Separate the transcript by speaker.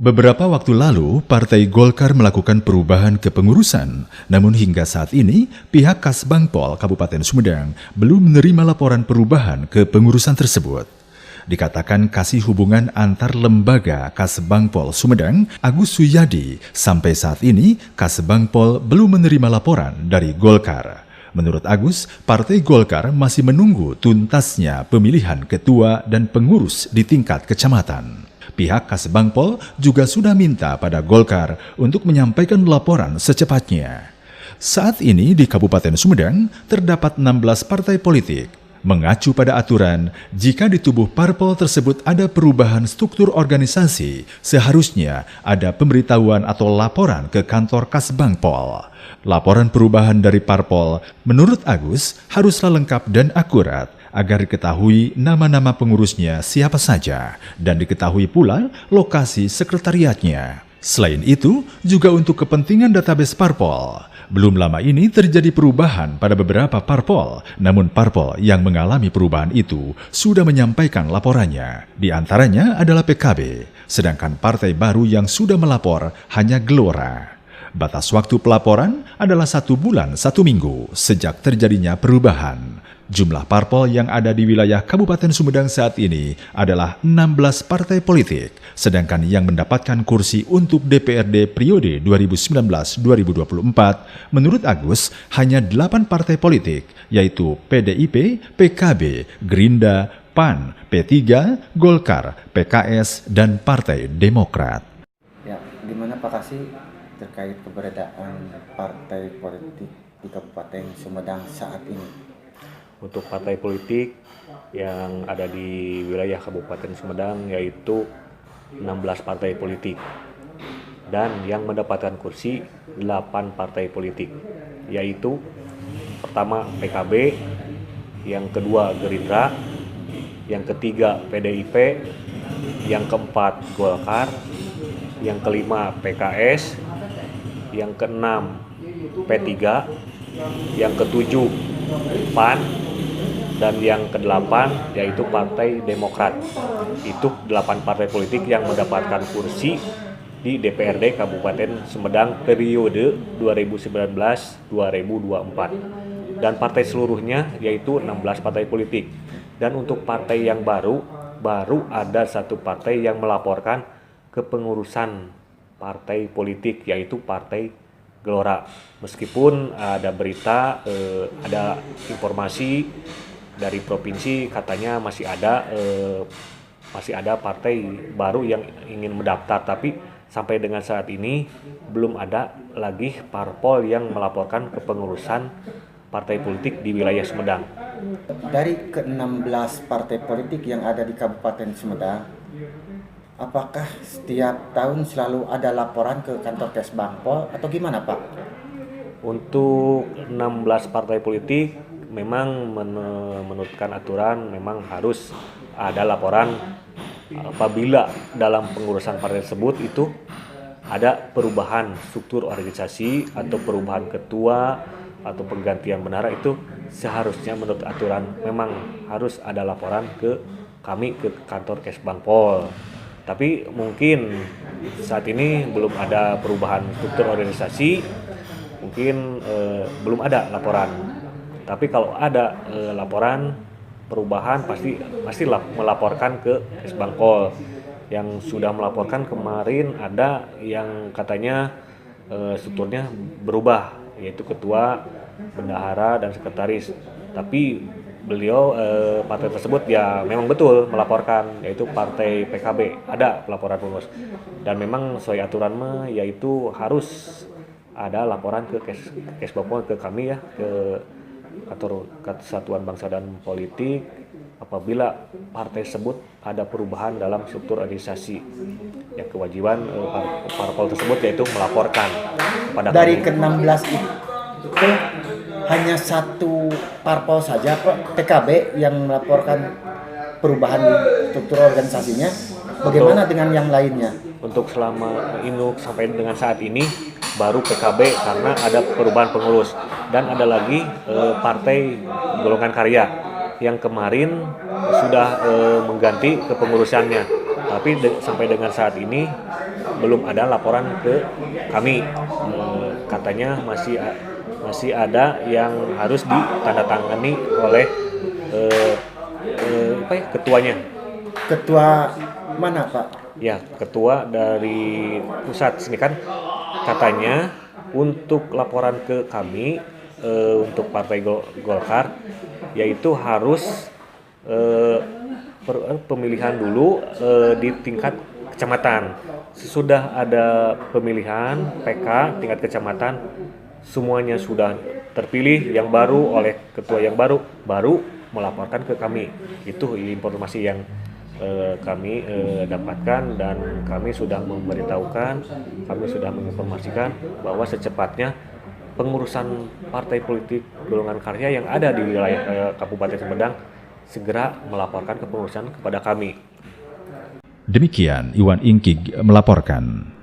Speaker 1: Beberapa waktu lalu, Partai Golkar melakukan perubahan kepengurusan. Namun hingga saat ini, pihak Kasbangpol Kabupaten Sumedang belum menerima laporan perubahan kepengurusan tersebut. Dikatakan kasih hubungan antar lembaga Kasbangpol Sumedang, Agus Suyadi, sampai saat ini Kasbangpol belum menerima laporan dari Golkar. Menurut Agus, Partai Golkar masih menunggu tuntasnya pemilihan ketua dan pengurus di tingkat kecamatan. Pihak Kasbangpol juga sudah minta pada Golkar untuk menyampaikan laporan secepatnya. Saat ini di Kabupaten Sumedang terdapat 16 partai politik. Mengacu pada aturan, jika di tubuh parpol tersebut ada perubahan struktur organisasi, seharusnya ada pemberitahuan atau laporan ke kantor Kasbangpol. Laporan perubahan dari parpol, menurut Agus, haruslah lengkap dan akurat, agar diketahui nama-nama pengurusnya siapa saja dan diketahui pula lokasi sekretariatnya. Selain itu, juga untuk kepentingan database parpol. Belum lama ini terjadi perubahan pada beberapa parpol, namun parpol yang mengalami perubahan itu sudah menyampaikan laporannya. Di antaranya adalah PKB, sedangkan partai baru yang sudah melapor hanya Gelora. Batas waktu pelaporan adalah 1 bulan 1 minggu sejak terjadinya perubahan. Jumlah parpol yang ada di wilayah Kabupaten Sumedang saat ini adalah 16 partai politik, sedangkan yang mendapatkan kursi untuk DPRD periode 2019-2024, menurut Agus, hanya 8 partai politik, yaitu PDIP, PKB, Gerindra, PAN, P3, Golkar, PKS, dan Partai Demokrat.
Speaker 2: Ya, gimana Pak Kasih terkait keberadaan partai politik di Kabupaten Sumedang saat ini?
Speaker 3: Untuk partai politik yang ada di wilayah Kabupaten Sumedang yaitu 16 partai politik dan yang mendapatkan kursi 8 partai politik, yaitu pertama PKB, yang kedua Gerindra, yang ketiga PDIP, yang keempat Golkar, yang kelima PKS, yang keenam P3, yang ketujuh PAN, dan yang ke-8 yaitu Partai Demokrat. Itu 8 partai politik yang mendapatkan kursi di DPRD Kabupaten Sumedang periode 2019-2024. Dan partai seluruhnya yaitu 16 partai politik. Dan untuk partai yang baru ada 1 partai yang melaporkan kepengurusan partai politik, yaitu Partai Gelora. Meskipun ada berita, ada informasi dari provinsi katanya masih ada partai baru yang ingin mendaftar, tapi sampai dengan saat ini belum ada lagi parpol yang melaporkan kepengurusan partai politik di wilayah Sumedang.
Speaker 2: Dari ke-16 partai politik yang ada di Kabupaten Sumedang, apakah setiap tahun selalu ada laporan ke kantor Kasbangpol atau gimana Pak?
Speaker 3: Untuk 16 partai politik memang menurutkan aturan memang harus ada laporan apabila dalam pengurusan partai tersebut itu ada perubahan struktur organisasi atau perubahan ketua atau penggantian bendahara, itu seharusnya menurut aturan memang harus ada laporan ke kami, ke kantor Kasbangpol. Tapi mungkin saat ini belum ada perubahan struktur organisasi, mungkin belum ada laporan. Tapi kalau ada laporan perubahan pasti melaporkan ke Kasbangpol. Yang sudah melaporkan kemarin ada yang katanya strukturnya berubah, yaitu ketua, bendahara, dan sekretaris. Tapi beliau partai tersebut ya memang betul melaporkan, yaitu partai PKB ada pelaporan pengurus. Dan memang sesuai aturan yaitu harus ada laporan ke Kasbangpol, ke kami ya, ke kantor Kesatuan Bangsa dan Politik apabila partai tersebut ada perubahan dalam struktur organisasi. Yang kewajiban parpol tersebut yaitu melaporkan kepada
Speaker 2: dari
Speaker 3: kami.
Speaker 2: ke-16 itu hanya 1 parpol saja Pak, PKB, yang melaporkan perubahan struktur organisasinya. Bagaimana dengan yang lainnya?
Speaker 3: Untuk selama ini sampai dengan saat ini baru PKB karena ada perubahan pengurus, dan ada lagi Partai Golongan Karya yang kemarin sudah mengganti kepengurusannya, tapi sampai dengan saat ini belum ada laporan ke kami. Katanya masih ada yang harus ditandatangani oleh ketuanya.
Speaker 2: Ketua mana Pak?
Speaker 3: Ya, ketua dari pusat sini kan katanya untuk laporan ke kami untuk Partai Golkar yaitu harus pemilihan dulu di tingkat kecamatan. Sesudah ada pemilihan PK tingkat kecamatan, semuanya sudah terpilih yang baru oleh ketua yang baru melaporkan ke kami. Itu informasi yang kami dapatkan dan kami sudah memberitahukan, kami sudah menginformasikan bahwa secepatnya pengurusan partai politik golongan karya yang ada di wilayah Kabupaten Sumedang segera melaporkan kepengurusan kepada kami.
Speaker 1: Demikian Iwan Ingkig melaporkan.